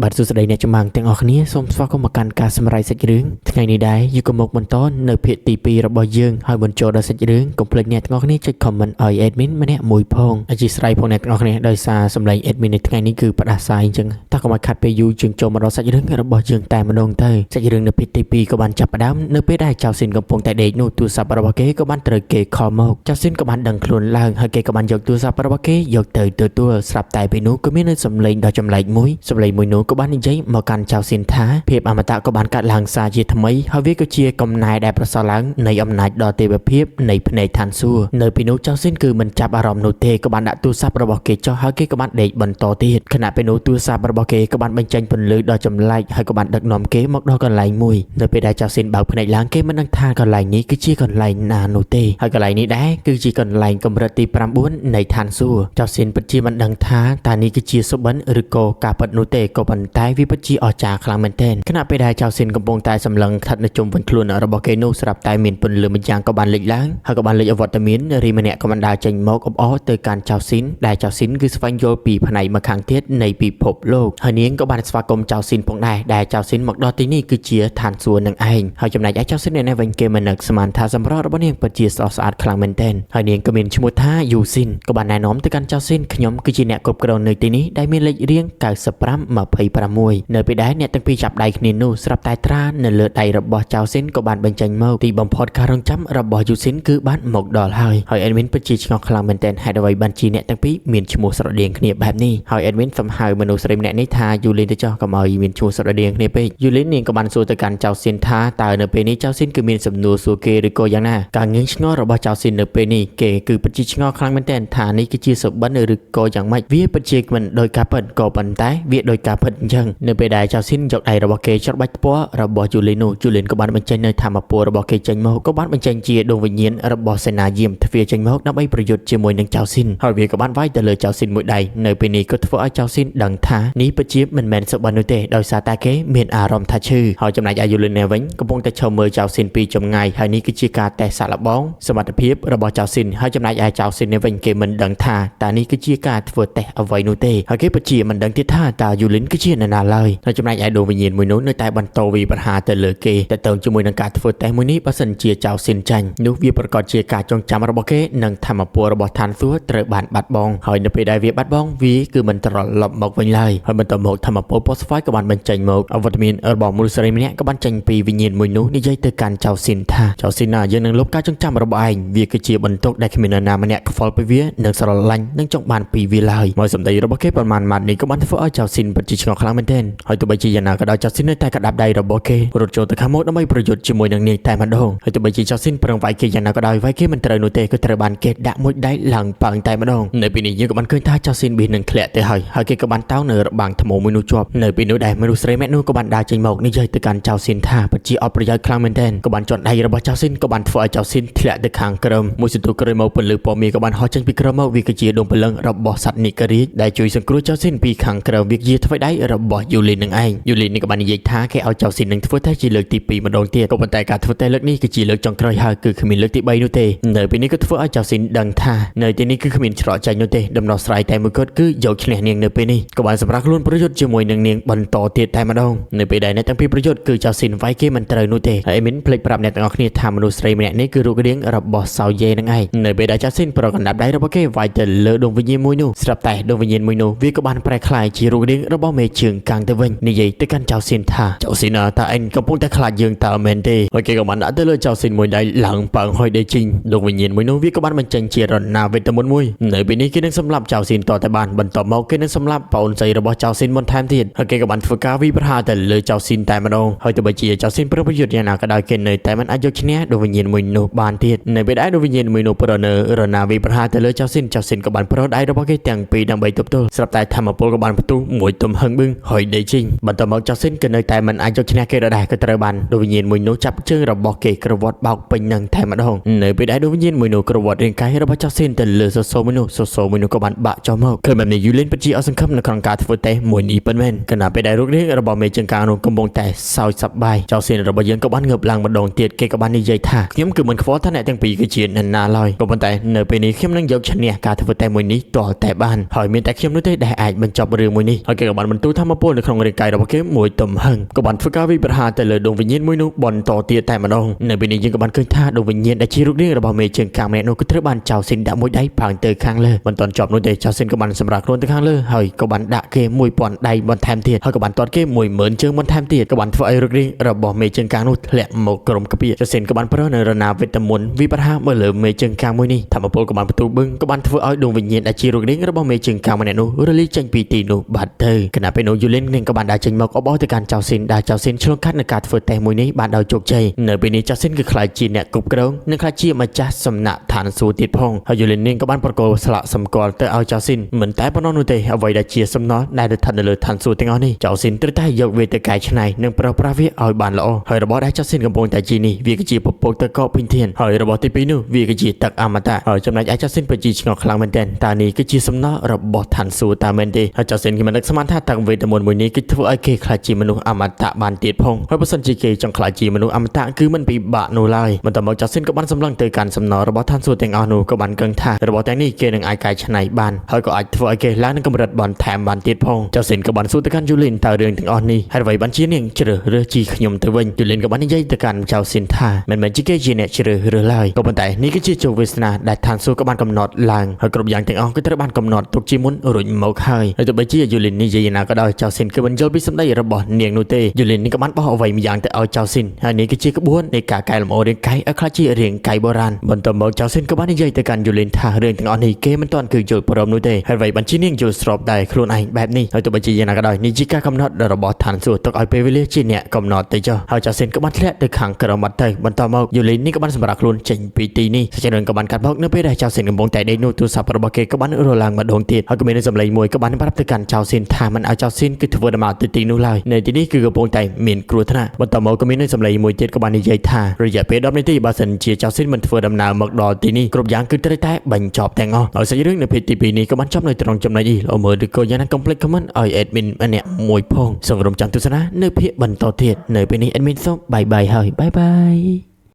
បាទសួស្តីអ្នកចំបាំងទាំងអស់គ្នាសូមស្វាគមន៍មកកាន់ការសម្រាយសាច់រឿងថ្ងៃនេះដែរយូក៏មកបន្តនៅភាគទី2របស់យើងហើយបញ្ចូលដល់សាច់រឿងកុំភ្លេចអ្នកទាំងអស់គ្នាចុច comment ឲ្យ admin ម្នាក់មួយផងអធិស្ឋានផងអ្នកទាំងអស់គ្នាដោយសារសម្លេង admin នៅថ្ងៃនេះគឺផ្ដាសាយអញ្ចឹងតើកុំឲ្យខាត់ពេលយូរជាងចូលមកដល់សាច់រឿងរបស់យើងតែម្ដងទៅសាច់រឿងនៅភាគទី2ក៏បានចាប់ផ្ដើមនៅពេលដែលចៅស៊ីនកំពុងតែដេកនោះទូរស័ព្ទរបស់គេក៏បានត្រូវគេខលមកចៅស៊ីនក៏បានដឹងខ្លួនឡើងហើយគេក៏បានយកទូរស័ព្ទរបស់គេយកទៅទទួលស្រាប់តែពេលនោះក៏មានសម្លេងដ៏ចម្លែកមួយសម្លេងមួយនោះក៏បាននិយាយមកកាន់ចៅស៊ីនថាភាពអមតៈក៏បានកាត់ឡើងសារជាថ្មីហើយវាក៏ជាកំណែដែលប្រសើរឡើងនៃអំណាចដ៏ទេវភាពនៃភ្នែកឋានសួគ៌នៅពេលនោះចៅស៊ីនគឺមិនចាប់អារម្មណ៍នោះទេក៏បានដាក់ទូរស័ព្ទរបស់គេចុះហើយគេក៏បានដេកបន្តទៀតខណៈពេលនោះទូរស័ព្ទរបស់គេក៏បានបញ្ចេញពន្លឺដ៏ចម្លែកហើយក៏បានដឹកនាំគេមកដល់កន្លែងមួយនៅពេលដែលចៅស៊ីនបើកភ្នែកឡើងគេមិនដឹងថាកន្លែងនេះគឺជាកន្លែងណានោះទេហើយកន្លែងនេះដែរគឺជាកន្លែងកម្រិតទី9នៃឋានសួគ៌ចៅស៊ីនពិតជាមិនដឹងថាតើនេះគឺជាសុបិនឬក៏ការពិតនោះទេក៏ប៉ុន្តែវាពិតជាអស្ចារ្យខ្លាំងមែនទែនខណៈពេលដែលចៅស៊ីនកំពុងតែសម្លឹងស្ថិតនៅជុំវិញខ្លួនរបស់គេនោះស្រាប់តែមានពន្លឺម្យ៉ាងក៏បានលេចឡើងហើយក៏បានលេចអវត្តមានរីម្នាក់ក៏បានដើរចេញមកអបអរទៅកាន់ចៅស៊ីនដែលចៅស៊ីនគឺស្វែងយល់ពីផ្នែកមកខាងទៀតនៃពិភពលោកហើយនាងក៏បានស្វាគមន៍ចៅស៊ីនផងដែរដែលចៅស៊ីនមកដល់ទីនេះគឺជាឋានសួគ៌នឹងឯងហើយចំណែកឯចៅស៊ីននេះវិញគេមិននឹកស្មានថាសម្រស់របស់នាងពិតជាស្រស់ស្អាតខ្លាំងមែនទែនហើយនាងក៏មានឈ្មោះថាយូស៊ីនក៏បានណែនាំទៅកាន់ចៅស៊ីនខ្ញុំគឺជាអ្នកគ្រប់គ្រងនៅទីនេះដែលមានលេខរៀង9526នៅពេលដែលអ្នកទាំងពីរចាប់ដៃគ្នានោះស្រាប់តែត្រានៅលើដៃរបស់ចៅស៊ីនក៏បានបញ្ចេញមកទីបំផុតការរងចាំរបស់យូស៊ីនគឺបានមកដល់ហើយអេដមីនពិតជាឆ្ងល់ខ្លាំងមែនទែនហេតុអ្វីបានជាអ្នកទាំងពីរមានឈ្មោះស្រដៀងគ្នាបែបនេះហើយអេដមីនសំហៅមនុស្សស្រីម្នាក់នេះថាយូលីនទៅចោះកុំឲ្យមានឈ្មោះស្រដៀងគ្នាពេកយូលីននាងក៏បានសួរទៅកាន់ចៅស៊ីនថាតើនៅពេលនេះចៅស៊ីនគឺមានសំណួរសួរគេឬក៏យ៉ាងណាការងឿងឆ្ងល់របស់ចៅស៊ីននៅពេលនេះគេគឺពិតជាឆ្ងល់ខ្លាំងមែនទែនថានេះគឺជាសុបិនឬក៏យ៉ាងម៉េចវាពិតជាមិនដោយការពិតក៏ប៉ុន្តែវាដោយការពិតអញ្ចឹងនៅពេលដែលចៅស៊ីនយកដៃរបស់គេច្របាច់ពណ៌របស់យូលីននោះយូលីនក៏បានបញ្ចេញនៅធម្មពលរបស់គេចេញមកក៏បានបញ្ចេញជាដួងវិញ្ញាណរបស់សេនាយាមទ្វារចេញមកដើម្បីប្រយុទ្ធជាមួយនឹងចៅស៊ីនហើយវាក៏បានវាយទៅលើចៅស៊ីនមួយដៃនៅពេលនេះក៏ធ្វើឲ្យចៅស៊ីនដឹងថានេះពិតជាមិនមែនសុបិននោះទេដោយសារតែគេមានអារម្មណ៍ថាឈឺហើយចំណែកឯយូលីនវិញកំពុងតែឈរមើលចៅស៊ីនពីចម្ងាយហើយនេះគឺជាការតេស្តសាកល្បងសមត្ថភាពរបស់ចៅស៊ីនហើយចំណែកឯចៅស៊ីនវិញគេមិនដឹងថាតើនេះគឺជាការធ្វើតេស្តអ្វីនោះទេហើយគេពិតជាមិនដឹងទៀតថាតើយូលីនគឺជានរណាឡើយហើយចំណែកឯដួងវិញ្ញាណមួយនោះនៅតែបន្តវាប្រហារទៅលើគេតែទៅជាមួយនឹងការធ្វើតេស្តមួយនេះបើសិនជាចៅស៊ីនចាញ់នោះវាប្រកាសជាការចងចាំរបស់គេនិងធម្មពលរបស់ឋានសួគ៌ត្រូវបានបាត់បង់ហើយនៅពេលដែលវាបាត់បង់វាគឺមិនត្រឡប់មកវិញឡើយហើយបន្តមកធម្មពលផូស្វ័យក៏បានបញ្ចេញមកអវត្តមានរបស់មនុស្សស្រីម្នាក់ក៏បានចេញពីវិញ្ញាណមួយនោះនិយាយទៅកាន់ចៅស៊ីនថាចៅស៊ីនណាយើងនឹងលុបការចងចាំរបស់ឯងវាគឺជាបន្ទុកដែលគ្មាននរណាម្នាក់ខ្វល់ពីវានិងស្រឡាញ់និងចង់បានពីវាឡើយមកសម្ដីរបស់គេប្រមាណម៉ាត់នេះក៏បានធ្វើឲ្យចៅស៊ីនពិតជាឆ្ងល់ខ្លាំងមែនទែនហើយទោះបីជាយ៉ាងណាក៏ដោយចៅស៊ីននៅតែក្តាប់ដៃរបស់គេរត់ចូលទៅខាងមុខដើម្បីប្រយុទ្ធជាមួយនឹងនាងតែម្ដងហើយទោះបីជាចៅស៊ីនប្រឹងវាយគេយ៉ាងណាក៏ដោយវាយគេមិនត្រូវនោះទេក៏ត្រូវបានគេដាក់មួយដៃឡើងប៉ើងតែម្ដងនៅពេលនេះយើងក៏បានឃើញថាចៅស៊ីនប៊ីនឹងធ្លាក់ទៅហើយគេក៏បានតោងនៅរបាំងថ្មមួយនោះជាប់នៅពេលនោះដែរមនុស្សស្រីម្នាក់នោះក៏បានដើរចេញមកនិយាយទៅកាន់ចៅស៊ីនថាពិតជាអត់ប្រយោជន៍ខ្លាំងមែនទែនក៏បានជន់ដៃរបស់ចៅស៊ីនក៏បានធ្វើឲ្យចៅស៊ីនធ្លាក់ទៅខាងក្រោមមួយសន្ទុះក្រោយមកពន្លឺពណ៌មាសក៏បានហោះចេញពីក្រោមមកវាគឺជាដួងព្រលឹងរបស់សត្វនិករាជដែលជួយសង្គ្រោះចៅស៊ីនពីខាងក្រោមវាជាធ្វើដៃរបស់យូលីននឹងឯងយូលីននេះក៏បាននិយាយថាគេឲ្យចៅស៊ីននឹងធ្វើតែជាលើកទី2ម្ដងទៀតក៏ប៉ុន្តែការធ្វើតែលើកនេះគឺជាលើកចុងក្រោយហើយគឺគ្មានលើកទី3នោះទេនៅពេលនេះក៏ធ្វើឲ្យចៅស៊ីនដឹងថានៅទីនេះគឺគ្មានច្រកចាញ់នោះទេដំណោះស្រាយតែមួយគត់គឺយកឈ្នះនាងនៅពេលនេះក៏បានសម្រាប់ខ្លួនប្រយុទ្ធជាមួយនឹងនាងបន្តទៀតតែម្ដងនៅពេលដែលអ្នកទាំងពីរប្រយុទ្ធគឺចៅស៊ីនវាយគេមិនត្រូវនោះទេហើយមីនភ្លេចប្រាប់អ្នកទាំងអស់គ្នាថាមនុស្សស្រីម្នាក់នេះគឺរូបរាងរបស់សៅយេនឹងឯងនៅពេលដែលចៅស៊ីនប្រកណ្ដាប់ដៃរបស់គេវាយទៅលើដួងវិញ្ញាណមួយនោះស្រាប់តែដួងវិញ្ញាណមួយនោះវាក៏បានប្រែក្លាយជារូបរាងរបស់មេជើងកាំងទៅវិញនិយាយទៅកាន់ចៅស៊ីនថាចៅស៊ីនតើអញកំពុងតែខ្លាចយើងតើមែនទេហើយគេក៏បានដាក់ទៅលើចៅស៊ីនមួយដៃឡើងប៉ើងហើយដេកជីងដួងវិញ្ញាណមួយនោះវាក៏បានបញ្ចេញជារណាវេទមន្តមួយនៅពេលនេះគេនឹងសម្លាប់ចៅស៊ីនតតែបានបន្តមកគេនឹងសម្លាប់ប្អូនស្រីរបស់ចៅស៊ីនបន្ថែមទៀតហើយគេក៏បានធ្វើការវិប្រហារទៅលើចៅស៊ីនតែម្ដងហើយទោះបីជាចៅស៊ីនប្រយុទ្ធយ៉ាងណាក៏ដោយគេនៅតែមិនអាចយកឈ្នះដួងវិញ្ញាណមួយនោះបានទៀតនៅពេលដែលដួងវិញ្ញាណមួយនោះប្រនៅរណាវិប្រហារទៅលើចៅស៊ីនក៏បានប្រោដៃរបស់គេទាំងពីរដើម្បីទប់ទល់ស្រាប់តែធម្មពលក៏បានផ្ទុះមួយទំហឹងបឹងហើយដេកជីងបន្តមកចៅស៊ីនក៏នៅតែមិនអាចយកឈ្នះគេដែរក៏ត្រូវបានដួងវិញ្ញាណមួយនោះចាប់ជើងរបស់គេក្រវាត់បោកពេញនឹងតែម្ដងនៅពេលដែលដួងវិញ្ញាណមួយនោះក្រវាត់រាងកាយរបស់ចៅស៊ីនទៅលើសសរមួយនោះក៏បានបាក់ចុះមកឃើញបែបនេះយូលីនពិតជាអត់សង្ឃឹមនៅក្នុងការធ្វើតេស្តមួយនេះប៉ុន្មានខណៈពេលដែលរូបរាងរបស់មេជើងកាងនោះកំពុងតែសើចសប្បាយចៅស៊ីនរបស់យើងក៏បានងើបឡើងម្ដងទៀតគេក៏បាននិយាយថាខ្ញុំគឺមិនខ្វល់ថាអ្នកទាំងពីរគឺជានរណាឡើយក៏ប៉ុន្តែនៅពេលនេះខ្ញុំនឹងយកឈ្នះការធ្វើតេស្តមួយនេះទាល់តែបានហើយមានតែខ្ញុំនោះទេដែលអាចបញ្ចប់រឿងមួយនេះហើយគេក៏បានបន្ទូ ទូធម្មពលនៅក្នុងរាងកាយរបស់គេមួយទំហឹងក៏បានធ្វើការវិបហាទៅលើដួងវិញ្ញាណមួយនោះបន្តទៀតតែម្ដងនៅពេលនេះយើងក៏បានឃើញថាដួងវិញ្ញាណដែលជារូបរាងរបស់មេជើងកាងម្នាក់នោះក៏ត្រូវបានចៅស៊ីនដាក់មួយដៃផាំងទៅខាងលើមិនទាន់ចប់នោះទេចៅស៊ីនក៏បានសម្រាប់ខ្លួនទៅខាងលើហើយក៏បានដាក់គេ1000ដៃបន្ថែមទៀតហើយក៏បានទាត់គេ10000ជើងបន្ថែមទៀតក៏បានធ្វើឲ្យរូបរាងរបស់មេជើងកាងនោះធ្លាក់មកក្រុមកាពីចៅស៊ីនក៏បានប្រើនៅរណាវិតមុនវិបហាមកលើមេជើងកាងមួយនេះធម្មពលក៏បានបន្ទូបឹងក៏បានធ្វើឲ្យដួងវិញ្ញាណដែលជារូបរាងរបស់មេជើងកាងម្នាក់នោះរលាយចេញពីទីនោះបាត់ទៅខណៈពេលនោះយូលីននាងក៏បានដើរចេញមកអបអរទៅកាន់ចៅស៊ីនដែលចៅស៊ីនឆ្លងកាត់នៅការធ្វើតេស្តមួយនេះបានដោយជោគជ័យនៅពេលនេះចៅស៊ីនគឺខ្លាចជាអ្នកគ្រប់គ្រងនិងខ្លាចជាម្ចាស់សំណាក់ឋានសួគ៌ទៀតផងហើយយូលីននាងក៏បានប្រកល់ស្លាកសម្គាល់ទៅឲ្យចៅស៊ីនមិនតែប៉ុណ្ណោះនោះទេអ្វីដែលជាសំណល់ដែលស្ថិតនៅលើឋានសួគ៌ទាំងអស់នេះចៅស៊ីនត្រូវតែយកវាទៅកែច្នៃនិងប្រើប្រាស់វាឲ្យបានល្អហើយរបស់ដែលចៅស៊ីនកំពុងតែជីនេះវាគឺជាពពកទឹកកកពេញធានហើយរបស់ទី2នោះវាគឺជាទឹកអមតៈហើយចំណែកឯចៅស៊ីនពិតជាឆ្ងល់ខ្លាំងមែនទែនតើនេះគឺជាសំណល់របស់ឋានសួគ៌តើមែនទេហើយចៅស៊ីនគឺមិននឹកស្មានថាទឹកវេទមន្តមួយនេះគឺធ្វើឲ្យគេខ្លាចជាមនុស្សអមតៈបានទៀតផងហើយបើសិនជាគេចង់ខ្លាចជាមនុស្សអមតៈគឺមិនពិបាកនោះឡើយបន្ទាប់មកចៅស៊ីនក៏បានសម្លឹងទៅកាន់សំណល់របស់ឋានសួគ៌ទាំងអស់នោះក៏បានកឹងថារបស់ទាំងនេះគេនឹងអាចកែច្នៃបានហើយក៏អាចធ្វើឲ្យគេឡើងនឹងកម្រិតបន្ថែមបានទៀតផងចៅស៊ីនក៏បានសួរទៅកាន់យូលីនតើរឿងទាំងអស់នេះហេតុអ្វីបានជានាងជ្រើសរើសជីខ្ញុំទៅវិញយូលីនក៏បាននិយាយទៅកាន់ចៅស៊ីនថាមិនមែនជាគេជាអ្នកជ្រើសរើសឡើយក៏ប៉ុន្តែនេះគឺជាជោគវាសនាដែលឋានសួគ៌ក៏បានកំណត់ឡើងហើយគ្រប់យ៉ាងទាំងអស់គឺត្រូវបានកំណត់ទុកជាមុនរួចមកហើយទោះបីជាយូលីននិយាយណាក៏ដោយចៅស៊ីនគឺមិនយល់ពីសម្ដីរបស់នាងនោះទេយូលីននេះក៏បានបោះអ្វីម្យ៉ាងទៅឲ្យចៅស៊ីនហើយនេះគឺជាក្បួននៃការកែលម្អរាងកាយឲ្យក្លាយជារាងកាយបុរាណបន្ទាប់មកចៅស៊ីនក៏បាននិយាយទៅកាន់យូលីនថារឿងទាំងអស់នេះគេមិនទាន់គឺយល់ព្រមនោះទេហើយអ្វីបានជានាងយល់ស្របដែរខ្លួនឯងបែបនេះហើយទោះបីជាយ៉ាងណាក៏ដោយនេះជាការកំណត់របស់ឋានសួគ៌ទុកឲ្យពេលវេលាជាអ្នកកំណត់ទៅចុះហើយចៅស៊ីនក៏បានធ្លាក់ទៅខាងក្រោមបាត់ទៅបន្ទាប់មកយូលីននេះក៏បានសម្រាប់ខ្លួនចេញពីទីនេះសេចក្ដីរឿងក៏បានកាត់មកនៅពេលដែលចៅស៊ីនកំពុងតែដេកនោះទូរស័ព្ទរបស់គេក៏បានរឡើងម្ដងទៀតហើយក៏មានសម្លេងមួយក៏បានប្រាប់ទៅកាន់ចៅស៊ីនថាមិនឲ្យចៅស៊ីនគឺធ្វើដំណើរទៅទីនោះឡើយនៅទីនេះគឺកំពុងតែមានគ្រោះថ្នាក់បន្ទាប់មកក៏មានសម្លេងមួយទៀតក៏បាននិយាយថារយៈពេល10នាទីបើសិនជាចៅស៊ីនមិនធ្វើដំណើរមកដល់ទីនេះគ្រប់យ៉ាងគឺត្រូវតែបញ្ចប់ទាំងអស់ហើយសាច់រឿងនៅភាគទី2នេះក៏បានចប់នៅត្រង់ចំណុចនេះលោកមើលឬក៏យ៉ាងណាកុំភ្លេច comment ឲ្យ admin ម្នាក់មួយផងសូមរំចាំទស្សនានៅភាគបន្តទៀតនៅពេលនេះ admin សូមបាយបាយហើយបាយបាយ